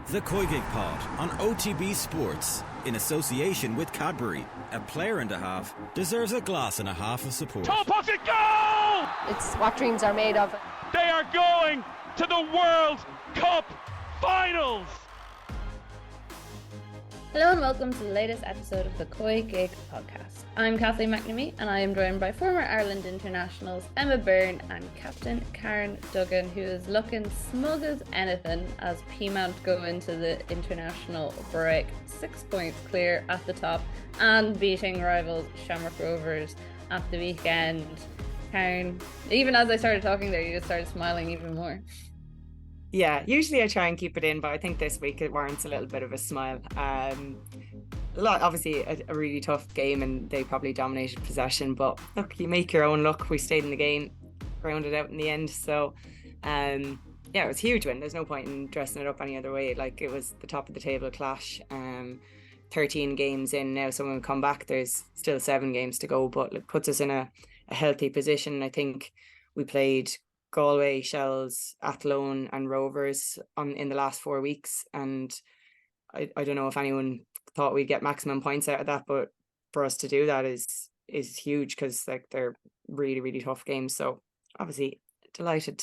The COYGIG Pod on OTB Sports, in association with Cadbury. A player and a half deserves a glass and a half of support. Top pocket goal! It's what dreams are made of. They are going to the World Cup Finals! Hello and welcome to the latest episode of the COYGIG podcast. I'm Kathleen McNamee and I am joined by former Ireland internationals Emma Byrne and Captain Karen Duggan, who is looking smug as anything as Peamount go into the international break 6 points clear at the top and beating rivals Shamrock Rovers at the weekend. Karen, even as I started talking there, you just started smiling even more. Yeah, usually I try and keep it in, but I think this week it warrants a little bit of a smile. Obviously a really tough game and they probably dominated possession, but look, you make your own luck. We stayed in the game, grounded out in the end. So yeah, it was a huge win. There's no point in dressing it up any other way. Like, it was the top of the table clash. 13 games in now, so when we come back there's still 7 games to go, but it puts us in a healthy position. I think we played Galway, Shells, Athlone and Rovers in the last 4 weeks, and I don't know if anyone thought we'd get maximum points out of that, but for us to do that is huge, because like they're really, really tough games. So obviously delighted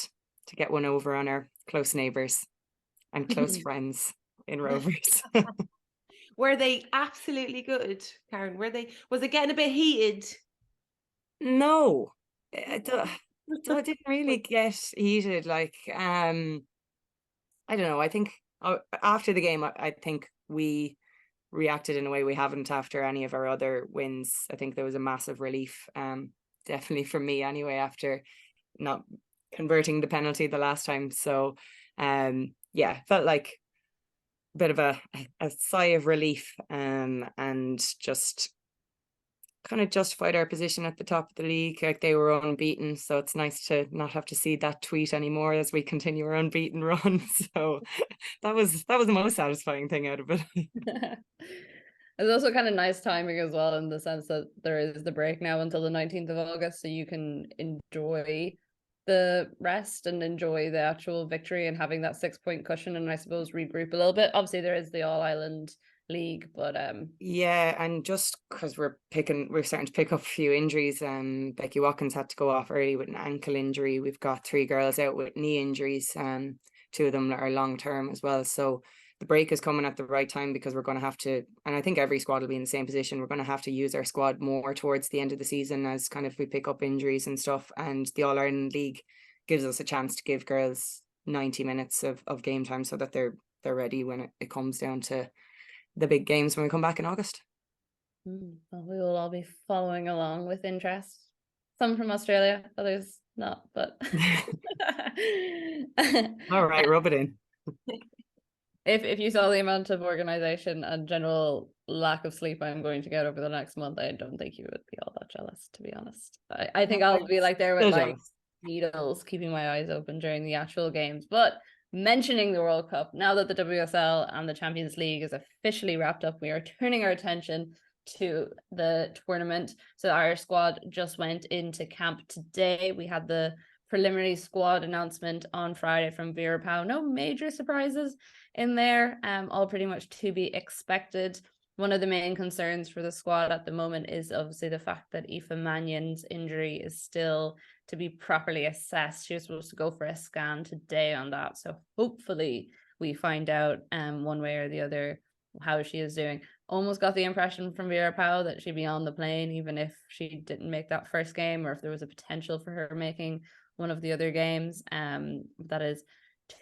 to get one over on our close neighbours and close friends in Rovers. Were they absolutely good, Karen? Was it getting a bit heated? No, I didn't really get heated. Like, I don't know. I think after the game, I think we reacted in a way we haven't after any of our other wins. I think there was a massive relief, definitely for me anyway, after not converting the penalty the last time. So, yeah, felt like a bit of a sigh of relief, and just kind of justified our position at the top of the league. Like, they were unbeaten, so it's nice to not have to see that tweet anymore as we continue our unbeaten run. So that was the most satisfying thing out of it. It's also kind of nice timing as well, in the sense that there is the break now until the 19th of August, so you can enjoy the rest and enjoy the actual victory and having that 6 point cushion, and I suppose regroup a little bit. Obviously there is the All Ireland League, but yeah, and just because we're starting to pick up a few injuries. Becky Watkins had to go off early with an ankle injury. We've got 3 girls out with knee injuries, 2 of them are long term as well. So the break is coming at the right time, because we're going to have to, and I think every squad will be in the same position, we're going to have to use our squad more towards the end of the season, as kind of we pick up injuries and stuff. And the All Ireland League gives us a chance to give girls 90 minutes of game time, so that they're ready when it comes down to the big games when we come back in August. well, we will all be following along with interest. Some from Australia, others not, but All right, rub it in. If you saw the amount of organisation and general lack of sleep I'm going to get over the next month, I don't think you would be all that jealous, to be honest. I think I'll be like there with like needles, keeping my eyes open during the actual games. But mentioning the World Cup, now that the WSL and the Champions League is officially wrapped up, we are turning our attention to the tournament. So our squad just went into camp today. We had the preliminary squad announcement on Friday from Vera Pauw. No major surprises in there, all pretty much to be expected. One of the main concerns for the squad at the moment is obviously the fact that Aoife Mannion's injury is still to be properly assessed. She was supposed to go for a scan today on that, so hopefully we find out one way or the other how she is doing. Almost got the impression from Vera Pauw that she'd be on the plane even if she didn't make that first game, or if there was a potential for her making one of the other games. That is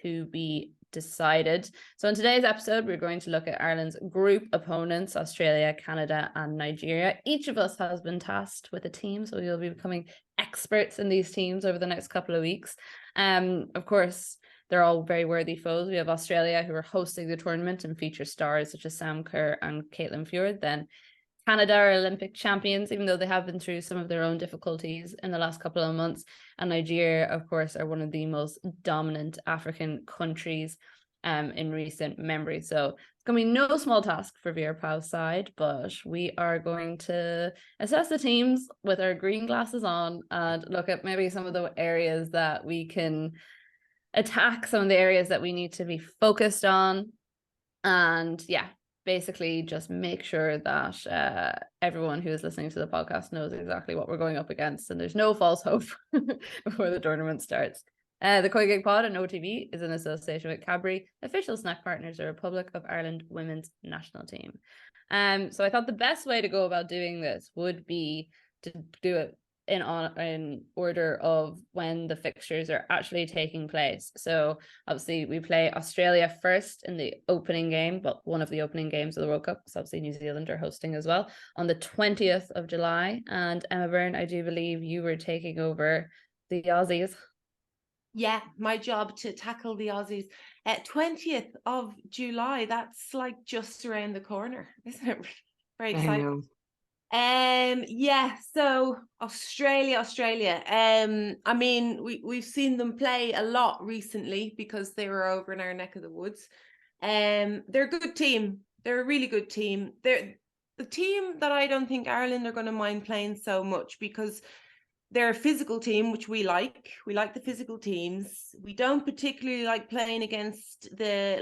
to be decided. So in today's episode, we're going to look at Ireland's group opponents, Australia, Canada and Nigeria. Each of us has been tasked with a team, so we'll be becoming experts in these teams over the next couple of weeks. Of course, they're all very worthy foes. We have Australia, who are hosting the tournament and feature stars such as Sam Kerr and Caitlin Fjord. Then Canada are Olympic champions, even though they have been through some of their own difficulties in the last couple of months. And Nigeria, of course, are one of the most dominant African countries in recent memory. So it's going to be no small task for Vera Pauw's side, but we are going to assess the teams with our green glasses on and look at maybe some of the areas that we can attack, some of the areas that we need to be focused on, And yeah, basically just make sure that everyone who is listening to the podcast knows exactly what we're going up against, and there's no false hope before the tournament starts. The COYGIG Pod and OTB is in association with Cadbury, official snack partners of the Republic of Ireland women's national team. So I thought the best way to go about doing this would be to do it in order of when the fixtures are actually taking place. So obviously we play Australia first in the opening game, but one of the opening games of the World Cup, because obviously New Zealand are hosting as well, on the 20th of July. And Emma Byrne, I do believe you were taking over the Aussies. Yeah, my job to tackle the Aussies. 20th of July, that's like just around the corner, isn't it? Very exciting. I know. Yeah, so Australia. I mean, we've seen them play a lot recently because they were over in our neck of the woods. They're a good team. They're a really good team. They're the team that I don't think Ireland are going to mind playing so much, because they're a physical team, which we like. We like the physical teams. We don't particularly like playing against the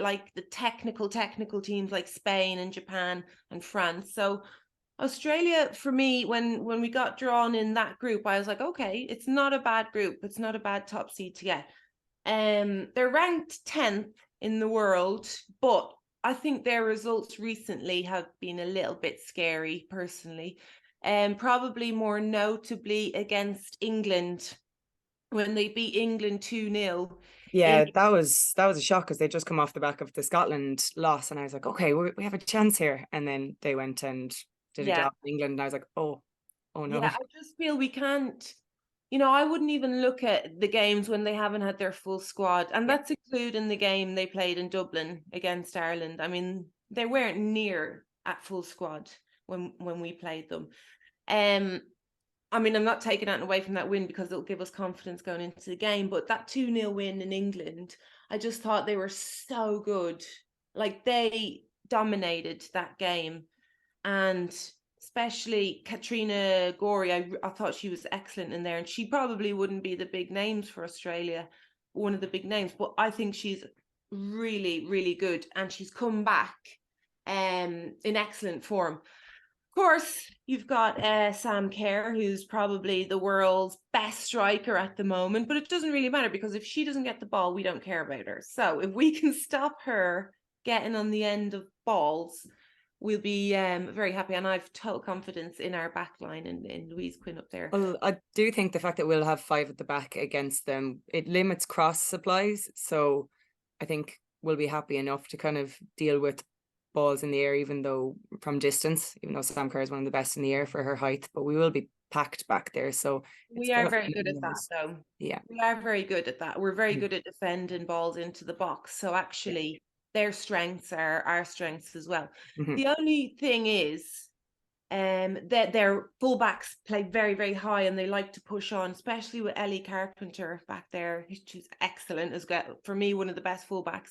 technical teams like Spain and Japan and France. So Australia, for me, when we got drawn in that group, I was like, okay, it's not a bad group. It's not a bad top seed to get. They're ranked 10th in the world, but I think their results recently have been a little bit scary, personally. Probably more notably against England, when they beat England 2-0. Yeah, that was a shock, because they just come off the back of the Scotland loss, and I was like, okay, we have a chance here. And then they went and did a job in England, and I was like, oh no. Yeah, I just feel we can't, I wouldn't even look at the games when they haven't had their full squad. And that's including the game they played in Dublin against Ireland. I mean, they weren't near at full squad when we played them. I mean, I'm not taking that away from that win, because it'll give us confidence going into the game. But that 2-0 win in England, I just thought they were so good. Like, they dominated that game. And especially Katrina Gorey, I thought she was excellent in there. And she probably wouldn't be the big names for Australia, one of the big names, but I think she's really, really good. And she's come back in excellent form. Of course, you've got Sam Kerr, who's probably the world's best striker at the moment, but it doesn't really matter, because if she doesn't get the ball, we don't care about her. So if we can stop her getting on the end of balls, we'll be very happy. And I've total confidence in our back line and in Louise Quinn up there. Well, I do think the fact that we'll have 5 at the back against them, it limits cross supplies. So I think we'll be happy enough to kind of deal with balls in the air, even though Sam Kerr is one of the best in the air for her height, but we will be packed back there. So we are very good at that, though. Yeah, we are very good at that. We're very good at defending balls into the box. So actually, their strengths are our strengths as well. The only thing is that their fullbacks play very, very high, and they like to push on, especially with Ellie Carpenter back there. She's excellent as well. For me, one of the best fullbacks.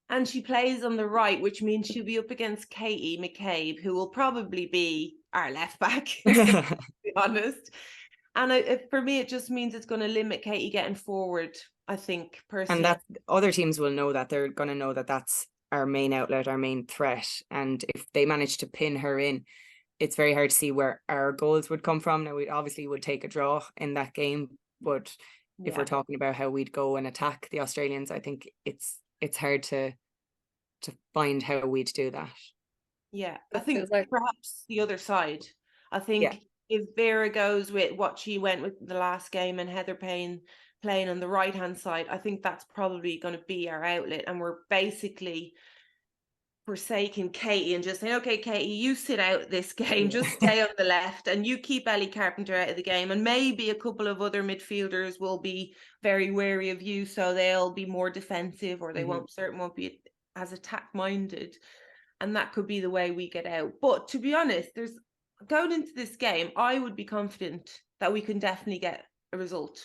And she plays on the right, which means she'll be up against Katie McCabe, who will probably be our left back, to be honest. And for me, it just means it's going to limit Katie getting forward, I think, personally. And that other teams will know that. They're going to know that that's our main outlet, our main threat. And if they manage to pin her in, it's very hard to see where our goals would come from. Now, we obviously would take a draw in that game, but if we're talking about how we'd go and attack the Australians, I think it's hard to find how we'd do that. Yeah, I think perhaps the other side. I think if Vera goes with what she went with the last game, and Heather Payne playing on the right hand side, I think that's probably going to be our outlet. And we're basically forsaking Katie and just saying, okay, Katie, you sit out this game, just stay on the left, and you keep Ellie Carpenter out of the game. And maybe a couple of other midfielders will be very wary of you, so they'll be more defensive, or they won't be as attack minded. And that could be the way we get out. But to be honest, going into this game, I would be confident that we can definitely get a result.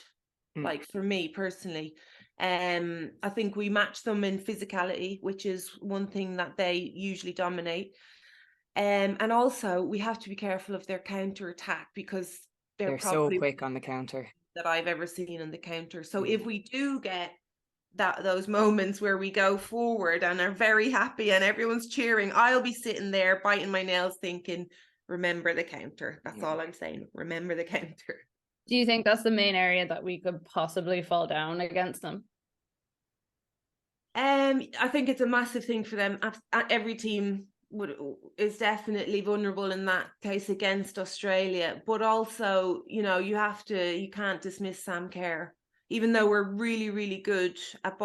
Like, for me personally, I think we match them in physicality, which is one thing that they usually dominate. And also we have to be careful of their counter attack, because they're so quick on the counter that I've ever seen on the counter. So if we do get those moments where we go forward and are very happy and everyone's cheering, I'll be sitting there biting my nails thinking, remember the counter. That's all I'm saying. Remember the counter. Do you think that's the main area that we could possibly fall down against them? I think it's a massive thing for them. Every team is definitely vulnerable in that case against Australia, but also, you know, you can't dismiss Sam Kerr. Even though we're really, really good at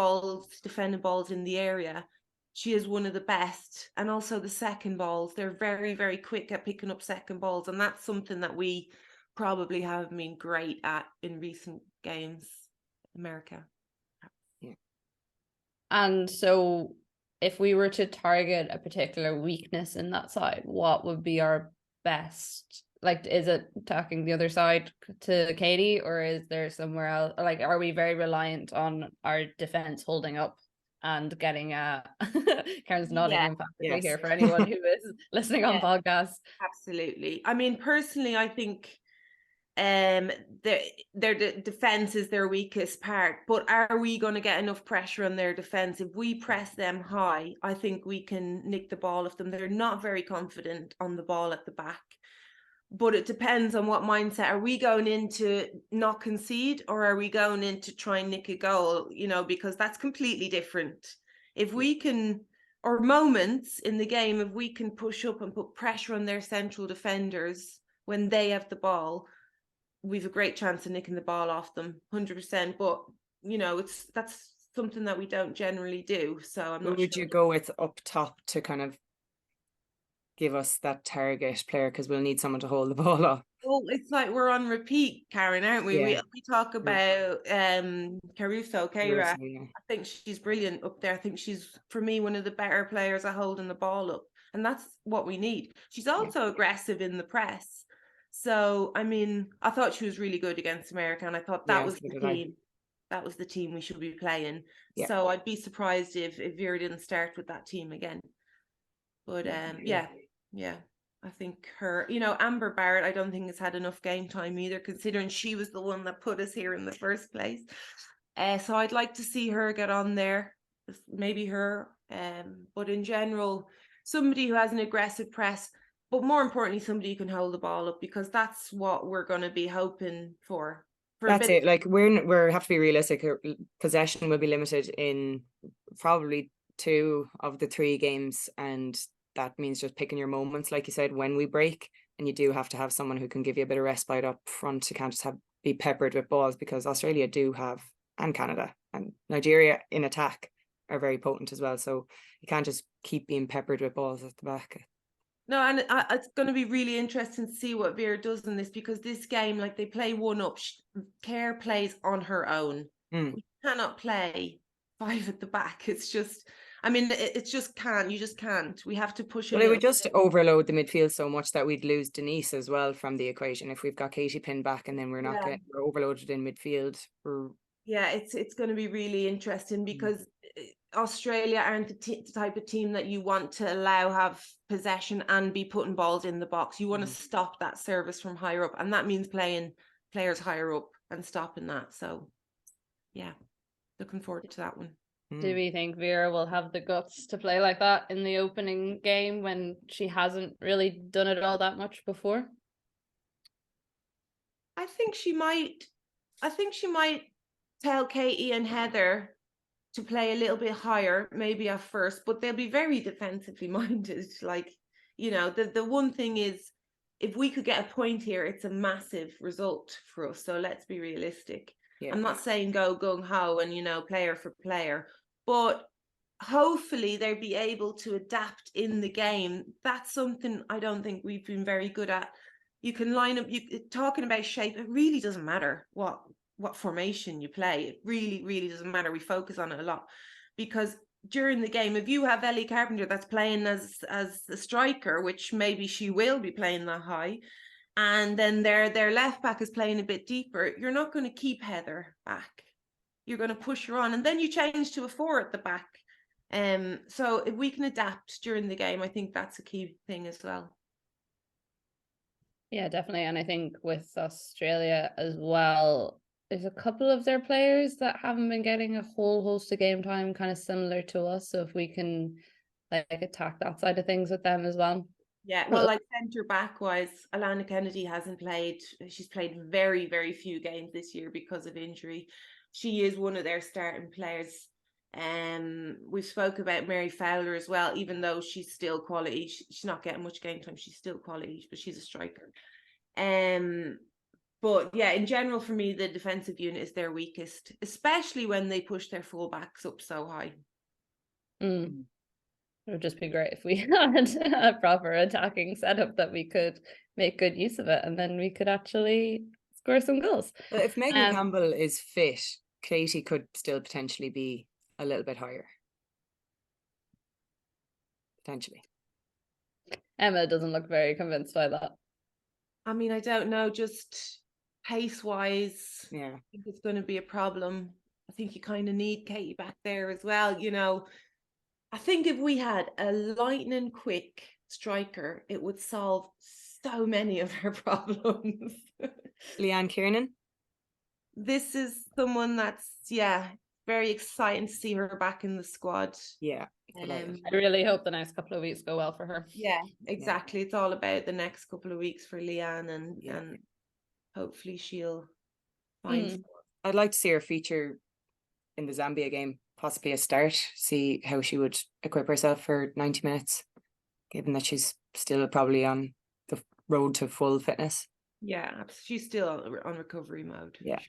defending balls in the area, she is one of the best. And also the second balls, they're very, very quick at picking up second balls. And that's something that we probably haven't been great at in recent games, America. Yeah. And so if we were to target a particular weakness in that side, what would be our best? Like, is it attacking the other side to Katie, or is there somewhere else? Like, are we very reliant on our defense holding up and getting Karen's nodding emphatically here for anyone who is listening on podcasts? Absolutely. I mean, personally, I think their defense is their weakest part, but are we going to get enough pressure on their defense? If we press them high, I think we can nick the ball off them. They're not very confident on the ball at the back, but it depends on what mindset. Are we going in to not concede, or are we going in to try and nick a goal? You know, because that's completely different. If we can, or moments in the game, if we can push up and put pressure on their central defenders when they have the ball, we've a great chance of nicking the ball off them, 100%. But, you know, that's something that we don't generally do. So I'm not sure. Would you go with up top to kind of give us that target player, because we'll need someone to hold the ball up? Well, it's like we're on repeat, Karen, aren't we? We talk about Caruso, Keira. I think she's brilliant up there. I think she's, for me, one of the better players at holding the ball up. And that's what we need. She's also aggressive in the press. So, I mean, I thought she was really good against America, and I thought that was the team. That was the team we should be playing. Yeah. So I'd be surprised if Vera didn't start with that team again. But yeah. I think her, you know, Amber Barrett, I don't think has had enough game time either, considering she was the one that put us here in the first place. So I'd like to see her get on there, maybe her. But in general, somebody who has an aggressive press, but more importantly, somebody who can hold the ball up, because that's what we're going to be hoping for. That's it. Like, we're have to be realistic. Possession will be limited in probably 2 of the 3 games, and that means just picking your moments, like you said, when we break. And you do have to have someone who can give you a bit of respite up front. You can't just be peppered with balls, because Australia do have, and Canada and Nigeria in attack are very potent as well. So you can't just keep being peppered with balls at the back. No, and it's going to be really interesting to see what Vera does in this, because this game, like, they play one up. Kerr plays on her own. We cannot play 5 at the back. It's just, I mean, it's just can't. You just can't. We have to push it. Well, it would just overload the midfield so much that we'd lose Denise as well from the equation if we've got Katie pinned back, and then we're overloaded in midfield. Yeah, it's going to be really interesting, because Australia aren't the type of team that you want to allow have possession and be putting balls in the box. You want to stop that service from higher up, and that means playing players higher up and stopping that. So, yeah, looking forward to that one. Do we think Vera will have the guts to play like that in the opening game when she hasn't really done it all that much before? I think she might tell Katie and Heather to play a little bit higher, maybe at first, but they'll be very defensively minded. Like, you know, the one thing is, if we could get a point here, it's a massive result for us. So let's be realistic. Yeah. I'm not saying go gung-ho and, you know, player for player, but hopefully they'll be able to adapt in the game. That's something I don't think we've been very good at. You can line up, talking about shape, it really doesn't matter what formation you play. It really, really doesn't matter. We focus on it a lot, because during the game, if you have Ellie Carpenter that's playing as the striker, which maybe she will be playing that high, and then their left back is playing a bit deeper, you're not going to keep Heather back. You're going to push her on, and then you change to a 4 at the back. So if we can adapt during the game, I think that's a key thing as well. Yeah, definitely. And I think with Australia as well, there's a couple of their players that haven't been getting a whole host of game time, kind of similar to us. So if we can like attack that side of things with them as well. Yeah, well, like centre back wise, Alana Kennedy hasn't played. She's played very, very few games this year because of injury. She is one of their starting players. We spoke about Mary Fowler as well, even though she's still quality. She's not getting much game time. She's still quality, but she's a striker. But yeah, in general, for me, the defensive unit is their weakest, especially when they push their fullbacks up so high. It would just be great if we had a proper attacking setup that we could make good use of it, and then we could actually score some goals. But if Megan Campbell is fit, Katie could still potentially be a little bit higher. Potentially. Emma doesn't look very convinced by that. I mean, I don't know, just pace-wise, yeah, I think it's going to be a problem. I think you kind of need Katie back there as well. You know, I think if we had a lightning quick striker, it would solve so many of our problems. Leanne Kiernan? This is someone that's, very exciting to see her back in the squad. Yeah. I really hope the next couple of weeks go well for her. Yeah, exactly. Yeah. It's all about the next couple of weeks for Leanne, and hopefully she'll find. I'd like to see her feature in the Zambia game, possibly a start, see how she would equip herself for 90 minutes, given that she's still probably on the road to full fitness. Yeah, she's still on recovery mode. Yeah.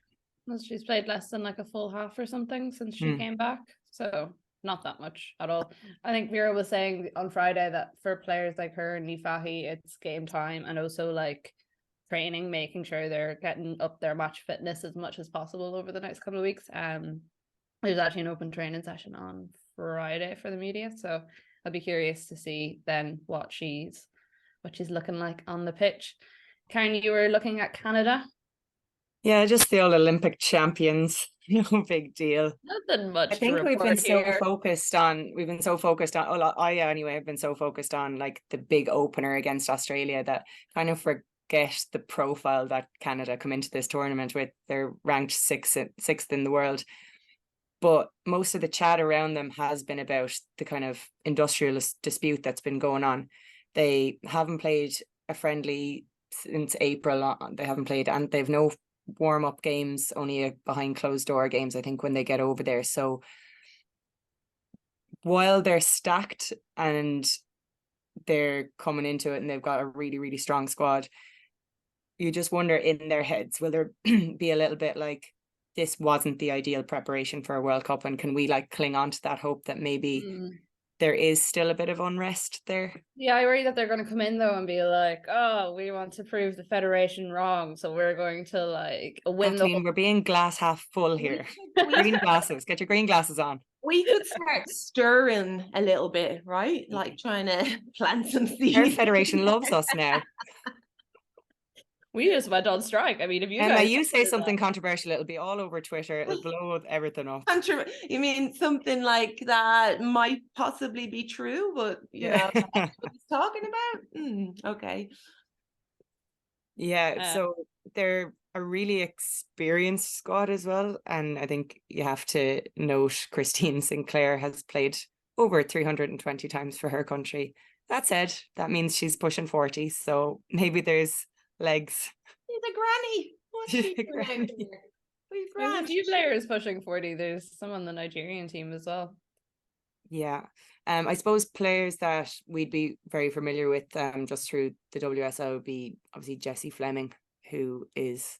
Well, she's played less than like a full half or something since she came back. So not that much at all. I think Vera was saying on Friday that for players like her and Nifahi, it's game time, and also like training, making sure they're getting up their match fitness as much as possible over the next couple of weeks. There's actually an open training session on Friday for the media, so I'll be curious to see then what she's looking like on the pitch. Karen, you were looking at Canada. Yeah, just the old Olympic champions. No big deal. Nothing much. I think we've been here. so focused on. I anyway have been so focused on like the big opener against Australia that kind of forget the profile that Canada come into this tournament with. They're ranked sixth in the world, but most of the chat around them has been about the kind of industrialist dispute that's been going on. They haven't played a friendly since April. They haven't played, and they've no warm-up games, only behind closed door games, I think, when they get over there. So while they're stacked and they're coming into it and they've got a really, really strong squad, you just wonder in their heads, will there be a little bit like, this wasn't the ideal preparation for a World Cup, and can we like cling on to that hope that maybe there is still a bit of unrest there? Yeah, I worry that they're going to come in though and be like, oh, we want to prove the federation wrong, so we're going to like win. Kathleen, we're being glass half full here. Green glasses, get your green glasses on. We could start stirring a little bit, right? Like trying to plant some seeds. Our federation loves us now. We just went on strike. I mean, if you say something controversial, it'll be all over Twitter. It'll blow everything up. You mean something like that might possibly be true, but you know that's what he's talking about? Okay. Yeah, so they're a really experienced squad as well. And I think you have to note Christine Sinclair has played over 320 times for her country. That said, that means she's pushing 40. So maybe there's legs. She's a granny. What's she doing? There's a few players pushing 40. There's some on the Nigerian team as well. Yeah. I suppose players that we'd be very familiar with just through the WSL would be obviously Jessie Fleming, who is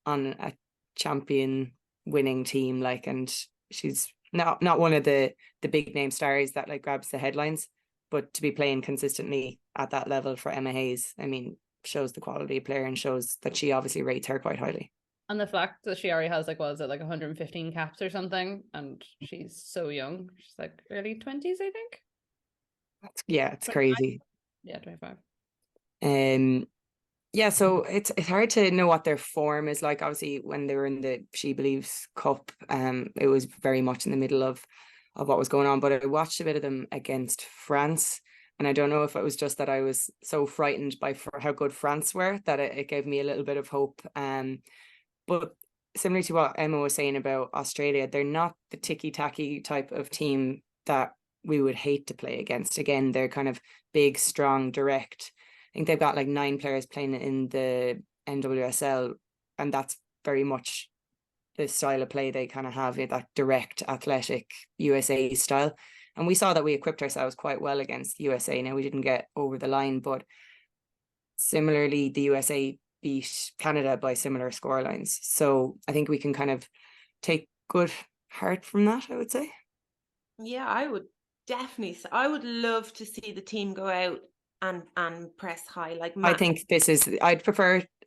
on a champion winning team, like, and she's not one of the big name stars that like grabs the headlines, but to be playing consistently at that level for Emma Hayes, I mean, shows the quality of player and shows that she obviously rates her quite highly. And the fact that she already has like 115 caps or something, and she's so young. She's like early 20s, I think. It's crazy. Yeah, 25. Yeah, so it's hard to know what their form is like. Obviously, when they were in the She Believes Cup, it was very much in the middle of what was going on. But I watched a bit of them against France. And I don't know if it was just that I was so frightened by how good France were that it gave me a little bit of hope. But similar to what Emma was saying about Australia, they're not the ticky-tacky type of team that we would hate to play against. Again, they're kind of big, strong, direct. I think they've got like 9 players playing in the NWSL, and that's very much the style of play they kind of have, that direct, athletic USA style. And we saw that we equipped ourselves quite well against USA. Now, we didn't get over the line, but similarly, the USA beat Canada by similar scorelines. So I think we can kind of take good heart from that, I would say. Yeah, I would definitely. I would love to see the team go out and press high. Like I think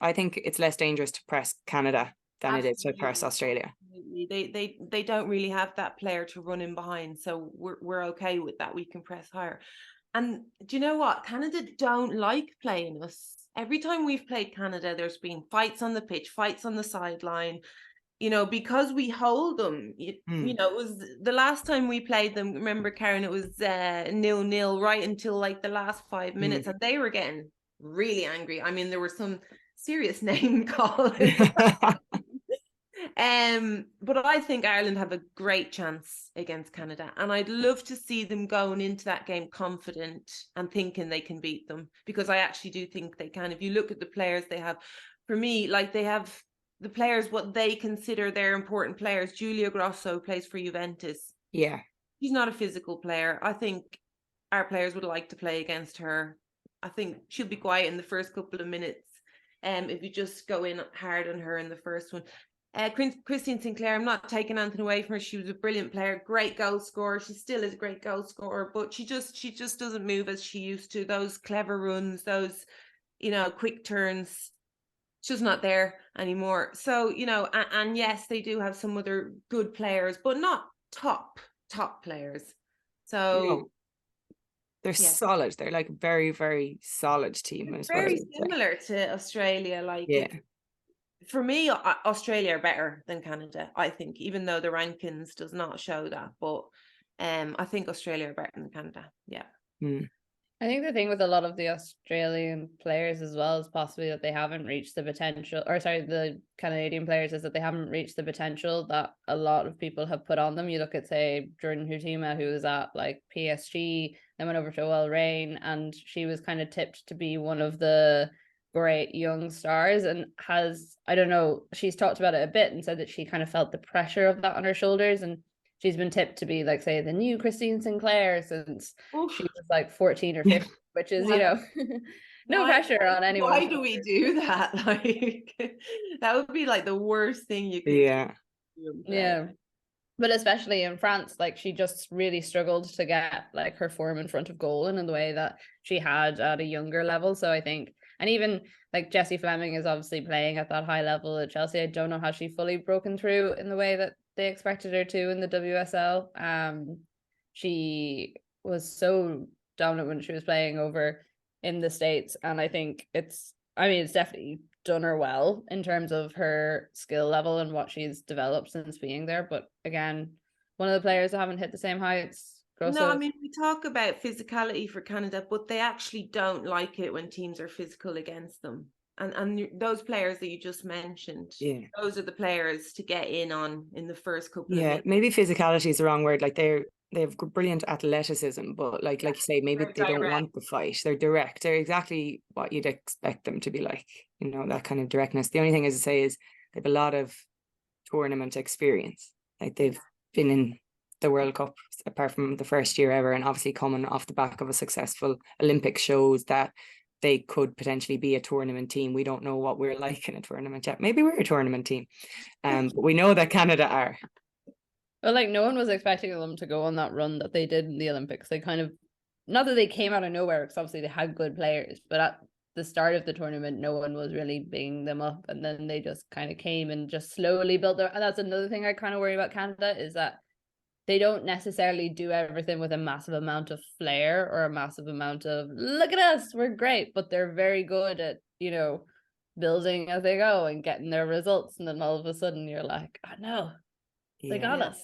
I think it's less dangerous to press Canada than it is to press Australia. They don't really have that player to run in behind, so we're okay with that. We can press higher. And do you know what? Canada don't like playing us. Every time we've played Canada, there's been fights on the pitch, fights on the sideline. You know, because we hold them. You know, it was the last time we played them. Remember, Karen? It was 0-0 right until like the last 5 minutes, and they were getting really angry. I mean, there were some serious name calling. But I think Ireland have a great chance against Canada, and I'd love to see them going into that game confident and thinking they can beat them, because I actually do think they can. If you look at the players they have, for me, like, they have the players what they consider their important players. Giulia Grosso plays for Juventus. Yeah, she's not a physical player. I think our players would like to play against her. I think she'll be quiet in the first couple of minutes. If you just go in hard on her in the first one. Christine Sinclair, I'm not taking anything away from her. She was a brilliant player, great goal scorer. She still is a great goal scorer, but she just doesn't move as she used to. Those clever runs, those, you know, quick turns, just not there anymore. So, you know, and yes, they do have some other good players, but not top players. So they're solid. They're like very, very solid team. Very similar to Australia. Like, for me, Australia are better than Canada, I think, even though the rankings does not show that. But I think Australia are better than Canada. Yeah. I think the thing with a lot of the Australian players as well is possibly that they haven't reached the potential, or sorry, the Canadian players, is that they haven't reached the potential that a lot of people have put on them. You look at, say, Jordan Hutima, who was at like PSG, then went over to OL Reign, and she was kind of tipped to be one of the great young stars, and has, I don't know, she's talked about it a bit and said that she kind of felt the pressure of that on her shoulders, and she's been tipped to be, like, say, the new Christine Sinclair since she was like 14 or 15, which is, you know, no pressure on anyone. Why do we do that? Like, that would be like the worst thing you could do. Yeah. But especially in France, like, she just really struggled to get like her form in front of goal in the way that she had at a younger level. So I think, and even like Jessie Fleming is obviously playing at that high level at Chelsea. I don't know how she fully broken through in the way that they expected her to in the WSL. She was so dominant when she was playing over in the States, and I think it's definitely done her well in terms of her skill level and what she's developed since being there. But again, one of the players that haven't hit the same heights. Grosso. No, I mean, we talk about physicality for Canada, but they actually don't like it when teams are physical against them. And those players that you just mentioned, those are the players to get in on in the first couple of minutes. Maybe physicality is the wrong word. Like, they have brilliant athleticism, but like you say, maybe they don't want the fight. They're direct. They're exactly what you'd expect them to be like, you know, that kind of directness. The only thing, as I say, is they have a lot of tournament experience. Like, they've been in the World Cup apart from the first year ever, and obviously coming off the back of a successful Olympic shows that they could potentially be a tournament team. We don't know what we're like in a tournament yet. Maybe we're a tournament team, but we know that Canada are. Well, like, no one was expecting them to go on that run that they did in the Olympics. They kind of, not that they came out of nowhere, because obviously they had good players, but at the start of the tournament, no one was really bigging them up, and then they just kind of came and just slowly built their. And that's another thing I kind of worry about Canada, is that they don't necessarily do everything with a massive amount of flair or a massive amount of, look at us, we're great, but they're very good at, you know, building as they go and getting their results. And then all of a sudden you're like, oh no, they got us.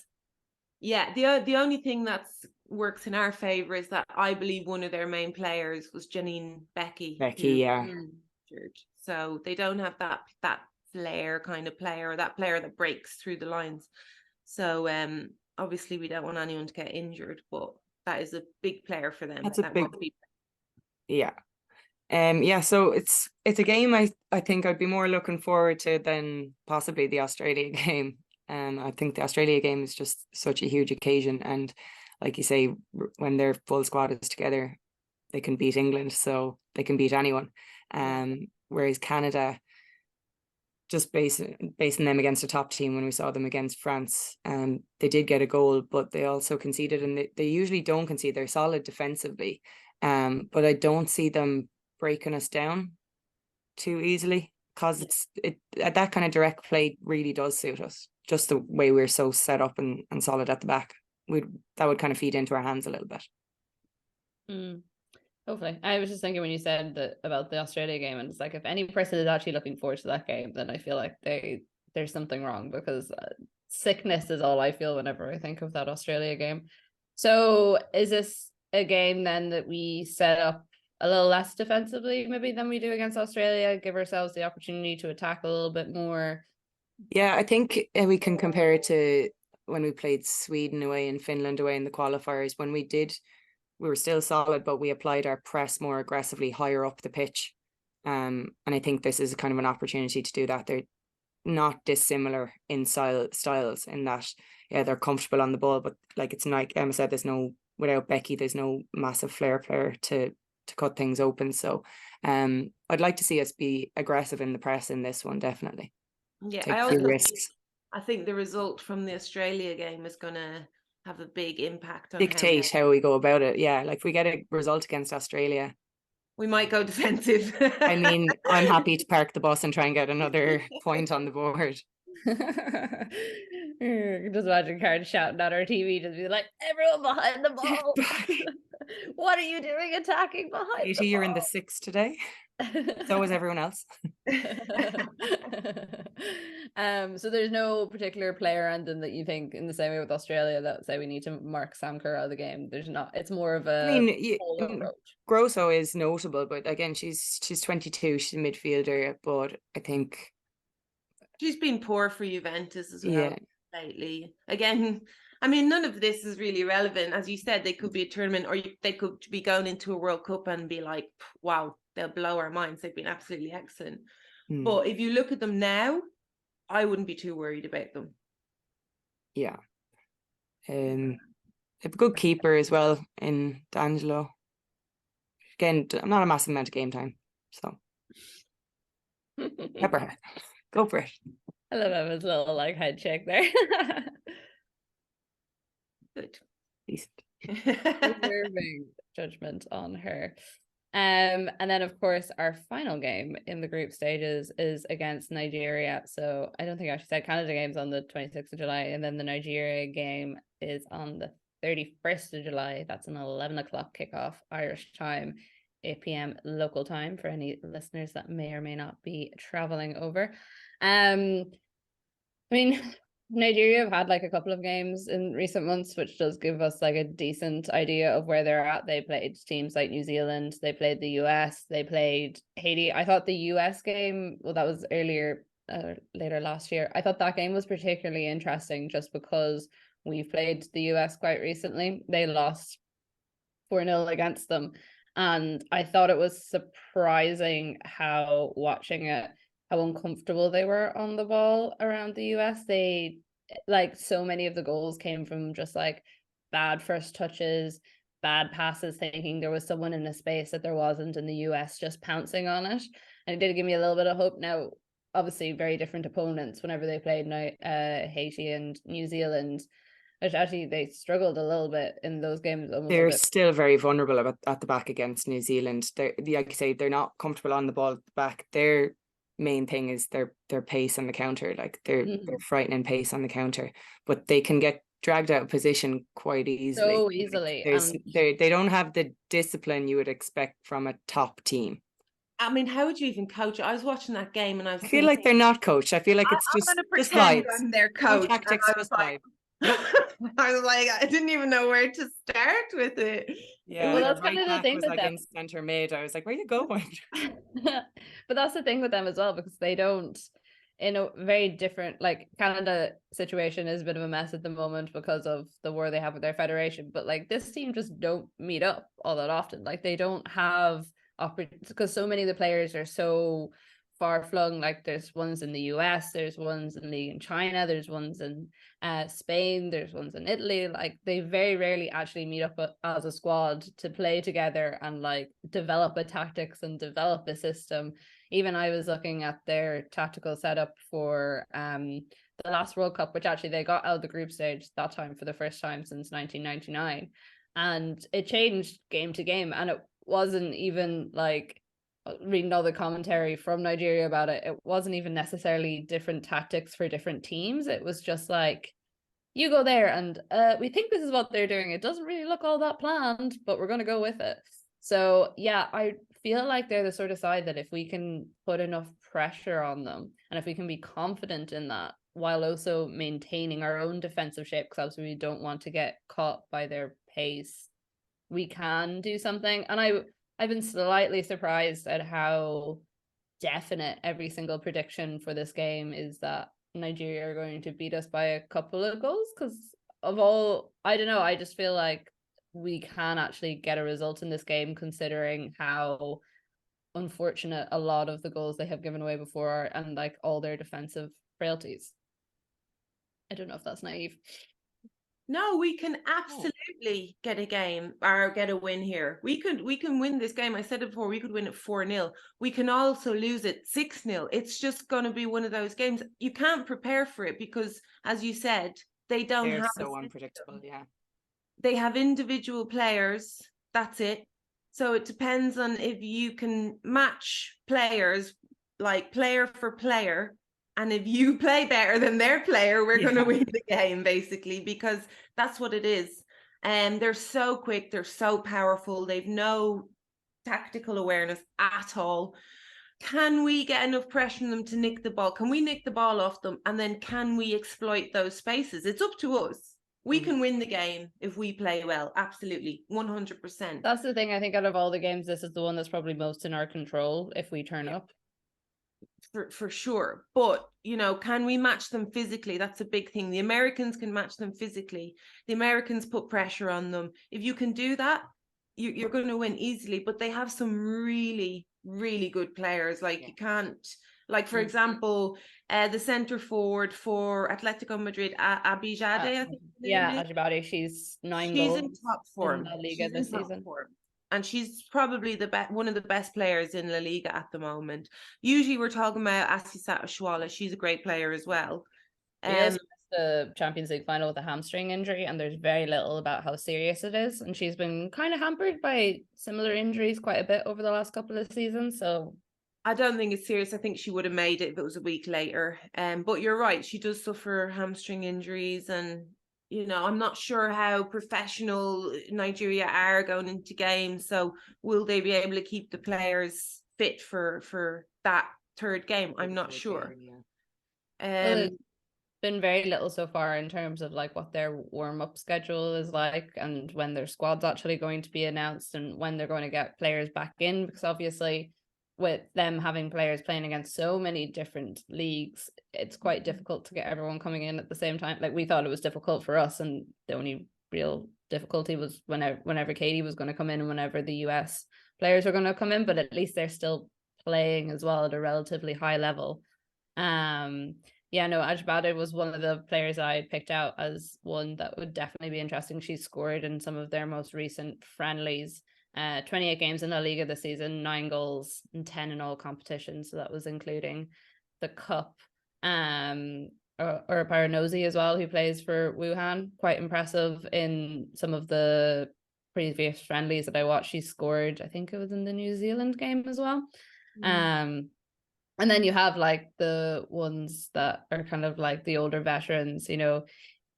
Yeah, the only thing that's works in our favor is that I believe one of their main players was Janine Becky. Becky, So they don't have that flair kind of player, or that player that breaks through the lines. So obviously we don't want anyone to get injured, but that is a big player for them. That's a that big, wants to be. yeah. So it's a game I think I'd be more looking forward to than possibly the Australia game. I think the Australia game is just such a huge occasion, and like you say, when their full squad is together, they can beat England, so they can beat anyone. Whereas Canada, just basing them against a top team, when we saw them against France, they did get a goal, but they also conceded, and they usually don't concede. They're solid defensively, but I don't see them breaking us down too easily, because that kind of direct play really does suit us. Just the way we're so set up and solid at the back, that would kind of feed into our hands a little bit. Hopefully. I was just thinking when you said that about the Australia game, and it's like, if any person is actually looking forward to that game, then I feel like there's something wrong, because sickness is all I feel whenever I think of that Australia game. So is this a game then that we set up a little less defensively maybe than we do against Australia, give ourselves the opportunity to attack a little bit more? Yeah, I think we can compare it to when we played Sweden away and Finland away in the qualifiers. When we were still solid, but we applied our press more aggressively higher up the pitch. And I think this is kind of an opportunity to do that. They're not dissimilar in styles in that, yeah, they're comfortable on the ball, but like it's like Emma said, without Becky, there's no massive flair player to cut things open. So I'd like to see us be aggressive in the press in this one, definitely. Yeah, Take a few risks. I think the result from the Australia game is going to have a big impact on dictate how we go about it. Yeah, like if we get a result against Australia, we might go defensive. I mean, I'm happy to park the bus and try and get another point on the board. Just imagine Karen shouting at our TV, just be like, everyone behind the ball. What are you doing attacking behind Katie, the ball? you're in the 6 today. So is everyone else. So there's no particular player ending that you think, in the same way with Australia, that say we need to mark Sam Kerr out of the game. There's not. It's more of a. I mean, Grosso is notable, but again, she's 22. She's a midfielder, but I think she's been poor for Juventus as well lately. Again, I mean, none of this is really relevant. As you said, they could be a tournament, or they could be going into a World Cup and be like, wow, they'll blow our minds. They've been absolutely excellent. But if you look at them now, I wouldn't be too worried about them. Yeah. They have a good keeper as well in D'Angelo. Again, I'm not a massive amount of game time, so pepper, go for it. I love Emma's little like head shake there. Good. Deserving judgment on her. And then of course our final game in the group stages is against Nigeria. So I don't think I actually said Canada game's on the 26th of July, and then the Nigeria game is on the 31st of July. That's an 11 o'clock kickoff Irish time, 8 p.m. local time for any listeners that may or may not be traveling over. I mean, Nigeria have had like a couple of games in recent months, which does give us like a decent idea of where they're at. They played teams like New Zealand, they played the US, they played Haiti. I thought the US game, well, that was later last year. I thought that game was particularly interesting just because we've played the US quite recently. They lost 4-0 against them. And I thought it was surprising how, watching it, how uncomfortable they were on the ball around the US. They, like, so many of the goals came from just like bad first touches, bad passes, thinking there was someone in a space that there wasn't, and the US just pouncing on it. And it did give me a little bit of hope. Now, obviously, very different opponents whenever they played Haiti and New Zealand, which actually they struggled a little bit in those games. They're still very vulnerable at the back against New Zealand. Like I say, they're not comfortable on the ball at the back. Their main thing is their pace on the counter. Like they're frightening pace on the counter, but they can get dragged out of position quite easily. So easily. They don't have the discipline you would expect from a top team. I mean, how would you even coach? I was watching that game and I feel like they're not coached. I feel like it's I'm gonna pretend I'm their coach. Tactics, just like, I was like, I didn't even know where to start with it. Yeah, well, that's kind of the thing with them. Center mid, I was like, where are you going? But that's the thing with them as well, because they don't. in a very different, like Canada situation is a bit of a mess at the moment because of the war they have with their federation. But like this team just don't meet up all that often. Like they don't have because so many of the players are so far flung. Like there's ones in the US, there's ones in China, there's ones in Spain, there's ones in Italy. Like they very rarely actually meet up as a squad to play together and like develop a tactics and develop a system. Even I was looking at their tactical setup for the last World Cup, which actually they got out of the group stage that time for the first time since 1999, and it changed game to game, and it wasn't even like, reading all the commentary from Nigeria about it, it wasn't even necessarily different tactics for different teams. It was just like, you go there and we think this is what they're doing. It doesn't really look all that planned, but we're going to go with it. So yeah, I feel like they're the sort of side that if we can put enough pressure on them and if we can be confident in that while also maintaining our own defensive shape, because obviously we don't want to get caught by their pace, we can do something. And I've been slightly surprised at how definite every single prediction for this game is that Nigeria are going to beat us by a couple of goals, because of all, I don't know, I just feel like we can actually get a result in this game considering how unfortunate a lot of the goals they have given away before are, and like all their defensive frailties. I don't know if that's naive. No, we can absolutely get a game or get a win here. We can win this game. I said it before, we could win it 4-0. We can also lose it 6-0. It's just going to be one of those games. You can't prepare for it because, as you said, they're so unpredictable. Yeah. They have individual players. That's it. So it depends on if you can match players, like player for player. And if you play better than their player, we're going to win the game, basically, because that's what it is. And they're so quick. They're so powerful. They've no tactical awareness at all. Can we get enough pressure on them to nick the ball? Can we nick the ball off them? And then can we exploit those spaces? It's up to us. We can win the game if we play well. Absolutely. 100%. That's the thing. I think out of all the games, this is the one that's probably most in our control if we turn up. For sure. But, you know, can we match them physically? That's a big thing. The Americans can match them physically. The Americans put pressure on them. If you can do that, you're going to win easily. But they have some really, really good players. Like you can't, like, for example, the centre forward for Atletico Madrid, Abijade, I think. Ajibade, she's 9 goals. She's in top form. In La Liga this season. And she's probably one of the best players in La Liga at the moment. Usually we're talking about Asisat Ashwala. She's a great player as well. She also missed the Champions League final with a hamstring injury, and there's very little about how serious it is. And she's been kind of hampered by similar injuries quite a bit over the last couple of seasons. So I don't think it's serious. I think she would have made it if it was a week later. But you're right. She does suffer hamstring injuries, and you know, I'm not sure how professional Nigeria are going into games. So will they be able to keep the players fit for that third game? I'm not sure. Well, it's been very little so far in terms of like what their warm-up schedule is like and when their squad's actually going to be announced and when they're going to get players back in, because obviously with them having players playing against so many different leagues, it's quite difficult to get everyone coming in at the same time. Like we thought it was difficult for us, and the only real difficulty was whenever Katie was going to come in and whenever the US players were going to come in, but at least they're still playing as well at a relatively high level. Ajibade was one of the players I picked out as one that would definitely be interesting. She scored in some of their most recent friendlies. 28 games in La Liga this season, 9 goals and 10 in all competitions. So that was including the cup. Or Paranozi as well, who plays for Wuhan. Quite impressive in some of the previous friendlies that I watched. She scored, I think it was in the New Zealand game as well. And then you have like the ones that are kind of like the older veterans, you know,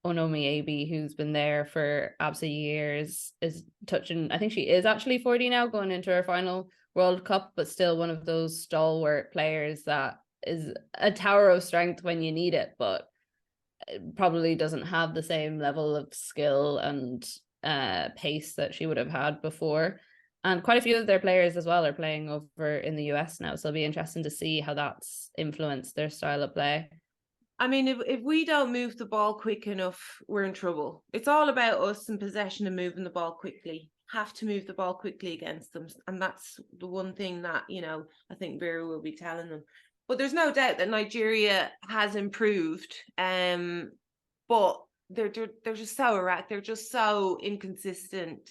Onomi Abi, who's been there for absolute years, is touching, I think she is actually 40 now, going into her final World Cup, but still one of those stalwart players that is a tower of strength when you need it, but it probably doesn't have the same level of skill and pace that she would have had before. And quite a few of their players as well are playing over in the US now. So it'll be interesting to see how that's influenced their style of play. I mean, if we don't move the ball quick enough, we're in trouble. It's all about us and possession and moving the ball quickly. Have to move the ball quickly against them. And that's the one thing that, I think Vera will be telling them. But there's no doubt that Nigeria has improved. But they're just so erratic. They're just so inconsistent.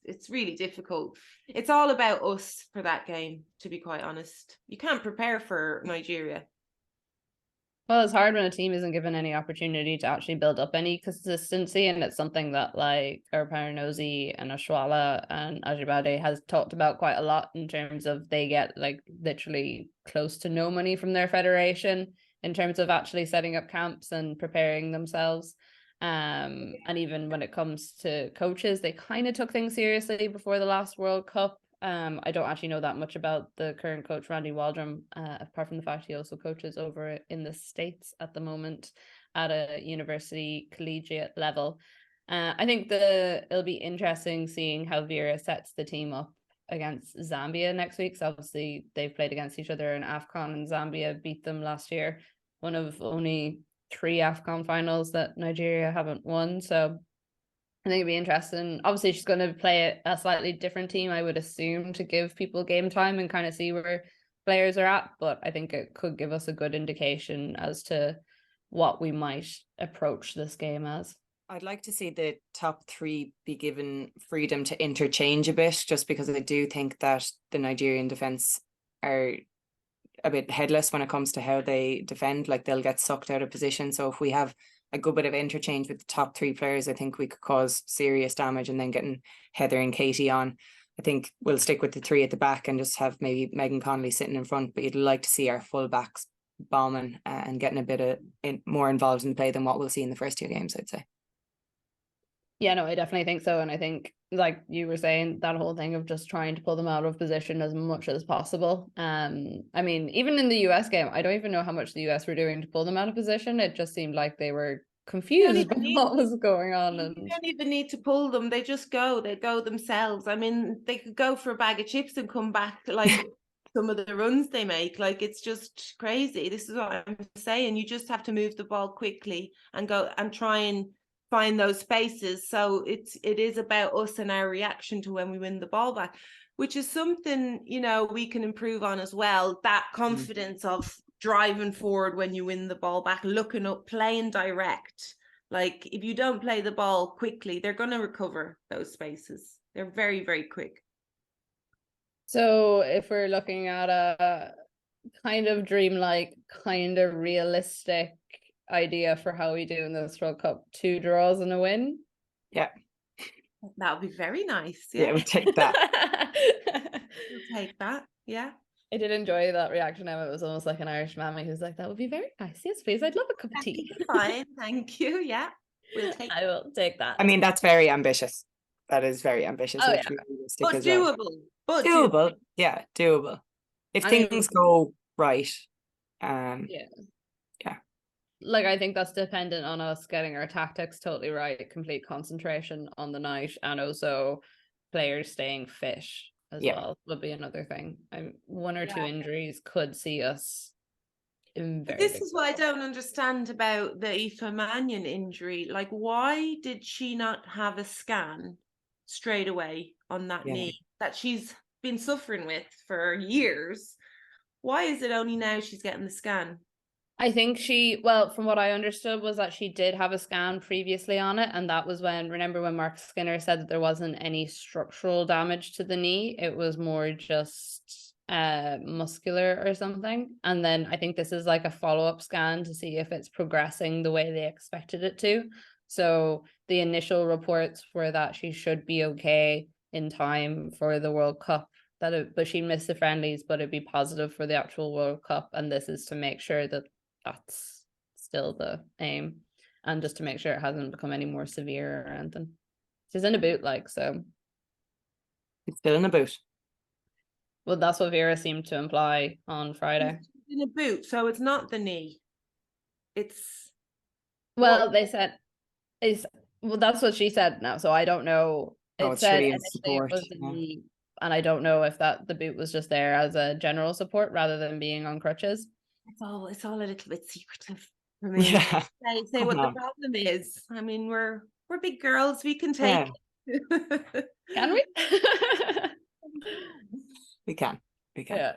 It's really difficult. It's all about us for that game, to be quite honest. You can't prepare for Nigeria. Well, it's hard when a team isn't given any opportunity to actually build up any consistency, and it's something that like Paranozi and Ashwala and Ajibade has talked about quite a lot in terms of they get like literally close to no money from their federation in terms of actually setting up camps and preparing themselves. And even when it comes to coaches, they kind of took things seriously before the last World Cup. I don't actually know that much about the current coach, Randy Waldrum, apart from the fact he also coaches over in the States at the moment at a university collegiate level. I think it'll be interesting seeing how Vera sets the team up against Zambia next week. So obviously they've played against each other in AFCON, and Zambia beat them last year. One of only 3 AFCON finals that Nigeria haven't won. So I think it'd be interesting. Obviously, she's going to play a slightly different team, I would assume, to give people game time and kind of see where players are at. But I think it could give us a good indication as to what we might approach this game as. I'd like to see the top 3 be given freedom to interchange a bit, just because I do think that the Nigerian defence are a bit headless when it comes to how they defend. Like, they'll get sucked out of position. So if we have a good bit of interchange with the top 3 players, I think we could cause serious damage. And then getting Heather and Katie on, I think we'll stick with the 3 at the back and just have maybe Megan Connolly sitting in front. But you'd like to see our full backs bombing and getting a bit more involved in the play than what we'll see in the first 2 games, I'd say. Yeah, no, I definitely think so. And I think, like you were saying, that whole thing of just trying to pull them out of position as much as possible. I mean, even in the US game, I don't even know how much the US were doing to pull them out of position. It just seemed like they were confused by what was going on. And you don't even need to pull them. They just go. They go themselves. I mean, they could go for a bag of chips and come back like some of the runs they make. Like, it's just crazy. This is what I'm saying. You just have to move the ball quickly and go and try and find those spaces. So it is about us and our reaction to when we win the ball back, which is something, we can improve on as well. That confidence of driving forward when you win the ball back, looking up, playing direct. Like, if you don't play the ball quickly, they're going to recover those spaces. They're very, very quick. So if we're looking at a kind of dreamlike, kind of realistic idea for how we do in this World Cup, 2 draws and a win. Yeah, that would be very nice. Yeah, we'll take that. We'll take that. Yeah, I did enjoy that reaction. Emma, it was almost like an Irish mammy who's like, that would be very nice. Yes, please, I'd love a cup of tea. Fine, thank you. Yeah, I will take that. I mean, that's very ambitious. That is very ambitious. Oh, yeah. But doable. Well. But doable. Yeah, doable. If things go right. Yeah. Like, I think that's dependent on us getting our tactics totally right, complete concentration on the night, and also players staying fit as well would be another thing. 1 or 2 injuries could see us in very This is what I don't understand about the Aoife Mannion injury. Like, why did she not have a scan straight away on that knee that she's been suffering with for years? Why is it only now she's getting the scan? I think from what I understood was that she did have a scan previously on it, and that was remember when Mark Skinner said that there wasn't any structural damage to the knee, it was more just muscular or something. And then I think this is like a follow-up scan to see if it's progressing the way they expected it to. So the initial reports were that she should be okay in time for the World Cup, but she missed the friendlies, but it'd be positive for the actual World Cup. And this is to make sure that that's still the aim, and just to make sure it hasn't become any more severe or anything. She's in a boot, so it's still in a boot. Well, that's what Vera seemed to imply on Friday. In a boot, so it's not the knee. It's they said that's what she said now. So I don't know. It said initially it was the knee. And I don't know if the boot was just there as a general support rather than being on crutches. It's all a little bit secretive for me. Yeah. Say what the problem is. I mean, we're big girls. We can take it. Can we? We can. Yeah.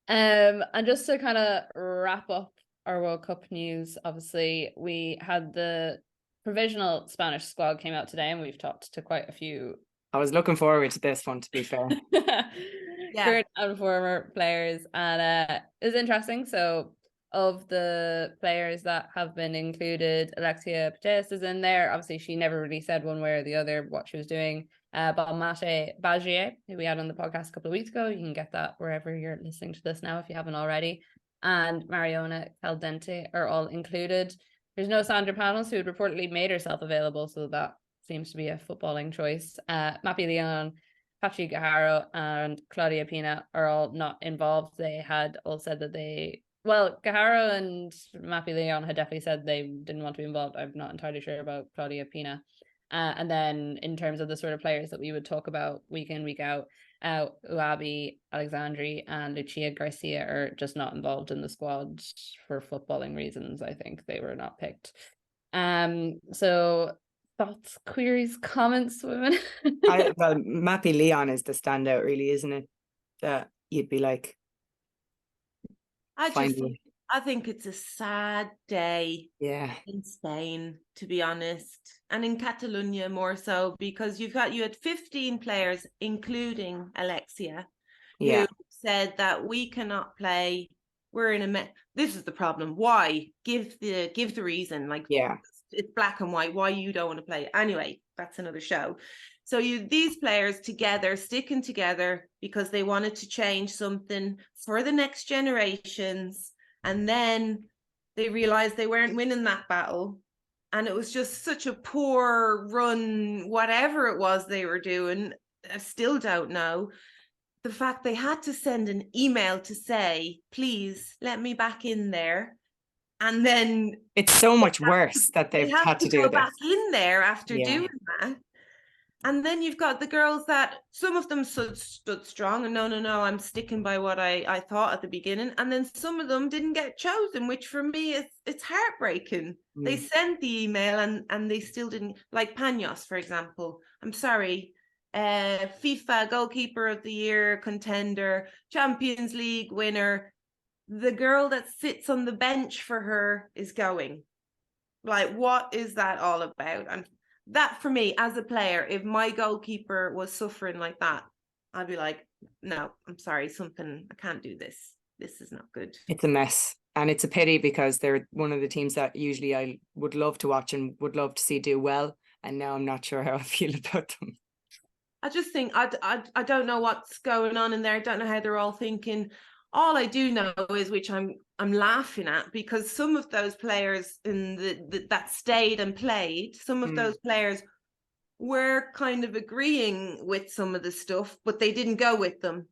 And just to kind of wrap up our World Cup news, obviously we had the provisional Spanish squad came out today, and we've talked to quite a few. I was looking forward to this one, to be fair. Current and former players, and it was interesting. So of the players that have been included, Alexia Putellas is in there. Obviously she never really said one way or the other what she was doing. Balmate Bagier, who we had on the podcast a couple of weeks ago, you can get that wherever you're listening to this now if you haven't already, and Mariona Caldente are all included. There's no Sandra Panos, who had reportedly made herself available, so that seems to be a footballing choice. Mappy Leon, Pachi Guijarro and Claudia Pina are all not involved. They had all said that Guijarro and Mappy Leon had definitely said they didn't want to be involved. I'm not entirely sure about Claudia Pina. And then in terms of the sort of players that we would talk about week in, week out, Uabi, Alexandri and Lucia Garcia are just not involved in the squad for footballing reasons. I think they were not picked. So thoughts, queries, comments, women? Mappy Leon is the standout, really, isn't it? That you'd be like, I think it's a sad day in Spain, to be honest, and in Catalonia more so, because you had 15 players, including Alexia, who said that we cannot play. We're in this is the problem. Why? Give the reason. Like, it's black and white. Why you don't want to play? Anyway, that's another show. So these players together, sticking together because they wanted to change something for the next generations. And then they realized they weren't winning that battle. And it was just such a poor run, whatever it was they were doing. I still don't know. The fact they had to send an email to say, please let me back in there. And then it's so much worse that they've had to do go back in there after doing that. And then you've got the girls that some of them stood strong and no, I'm sticking by what I thought at the beginning. And then some of them didn't get chosen, which for me it's heartbreaking. They sent the email and they still didn't, like Panos, for example. I'm sorry. FIFA goalkeeper of the year contender, Champions League winner. The girl that sits on the bench for her is going. Like, what is that all about? And that, for me, as a player, if my goalkeeper was suffering like that, I'd be like, no, I'm sorry, I can't do this. This is not good. It's a mess. And it's a pity because they're one of the teams that usually I would love to watch and would love to see do well. And now I'm not sure how I feel about them. I just think, I don't know what's going on in there. I don't know how they're all thinking. All I do know is, which I'm laughing at, because some of those players in that stayed and played, some of those players were kind of agreeing with some of the stuff, but they didn't go with them.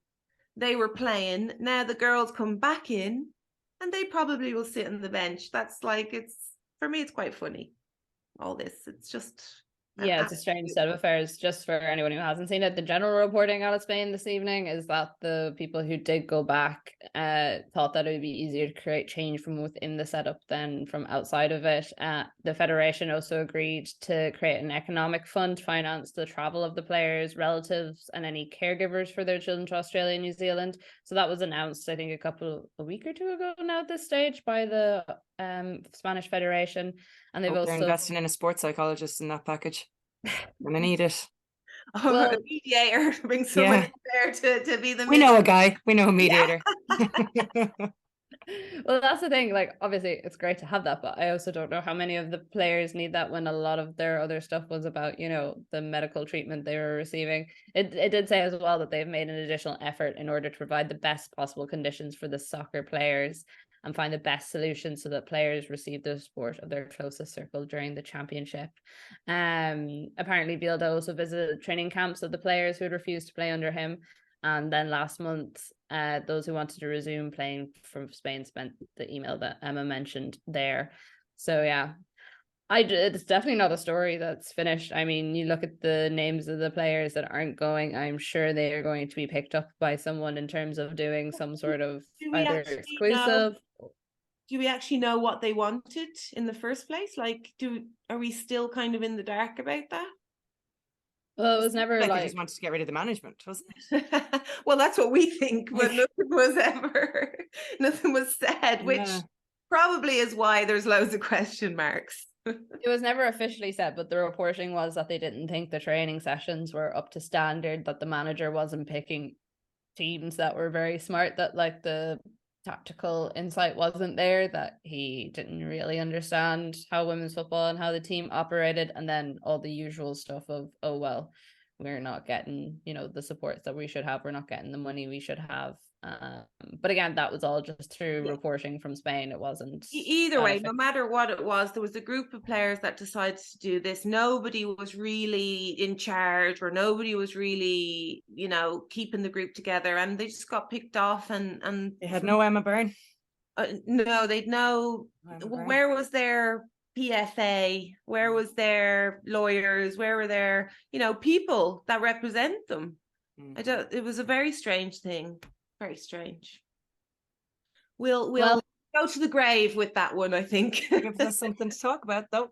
They were playing. Now the girls come back in and they probably will sit on the bench. That's like, for me, it's quite funny. All this, it's just... Yeah, it's a strange set of affairs. Just for anyone who hasn't seen it, the general reporting out of Spain this evening is that the people who did go back thought that it would be easier to create change from within the setup than from outside of it. The federation also agreed to create an economic fund to finance the travel of the players, relatives and any caregivers for their children to Australia and New Zealand. So that was announced, I think, a week or two ago now at this stage by the Spanish Federation. And they've also investing in a sports psychologist in that package. And I need it. A mediator, bring someone in there to be the We know a guy. We know a mediator. Well, that's the thing. Like, obviously, it's great to have that, but I also don't know how many of the players need that when a lot of their other stuff was about, the medical treatment they were receiving. It did say as well that they've made an additional effort in order to provide the best possible conditions for the soccer players and find the best solution so that players receive the support of their closest circle during the championship. Apparently, Bielda also visited training camps of the players who had refused to play under him. And then last month, those who wanted to resume playing from Spain spent the email that Emma mentioned there. So, yeah, It's definitely not a story that's finished. I mean, you look at the names of the players that aren't going, I'm sure they are going to be picked up by someone in terms of doing some sort of either exclusive. Do we actually know what they wanted in the first place? Like, are we still kind of in the dark about that? Well, it was never like they just wanted to get rid of the management, wasn't it? Well, that's what we think, but nothing was said, which probably is why there's loads of question marks. It was never officially said, but the reporting was that they didn't think the training sessions were up to standard, that the manager wasn't picking teams that were very smart, that like the tactical insight wasn't there, that he didn't really understand how women's football and how the team operated, and then all the usual stuff of, oh well, we're not getting, you know, the supports that we should have, we're not getting the money we should have. But again, that was all just through reporting from Spain. It wasn't either way. No matter what it was, there was a group of players that decided to do this. Nobody was really in charge, or nobody was really, you know, keeping the group together, and they just got picked off. And they had no Emma Byrne. No, they'd no. Where was their PFA? Where was their lawyers? Where were their, you know, people that represent them? It was a very strange thing. Very strange. We'll go to the grave with that one, I think. Gives us something to talk about, though.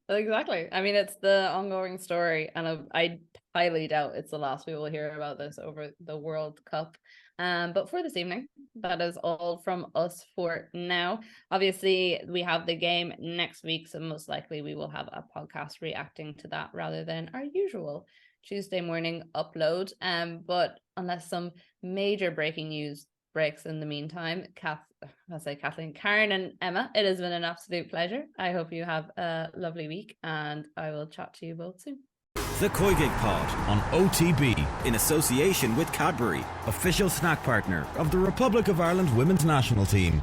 Exactly. I mean, it's the ongoing story, and I highly doubt it's the last we will hear about this over the World Cup. But for this evening, that is all from us for now. Obviously, we have the game next week, so most likely we will have a podcast reacting to that rather than our usual Tuesday morning upload. But unless some major breaking news breaks in the meantime, Kathleen, Karen and Emma, it has been an absolute pleasure. I hope you have a lovely week, and I will chat to you both soon. The COYGIG Pod on OTB in association with Cadbury, official snack partner of the Republic of Ireland women's national team.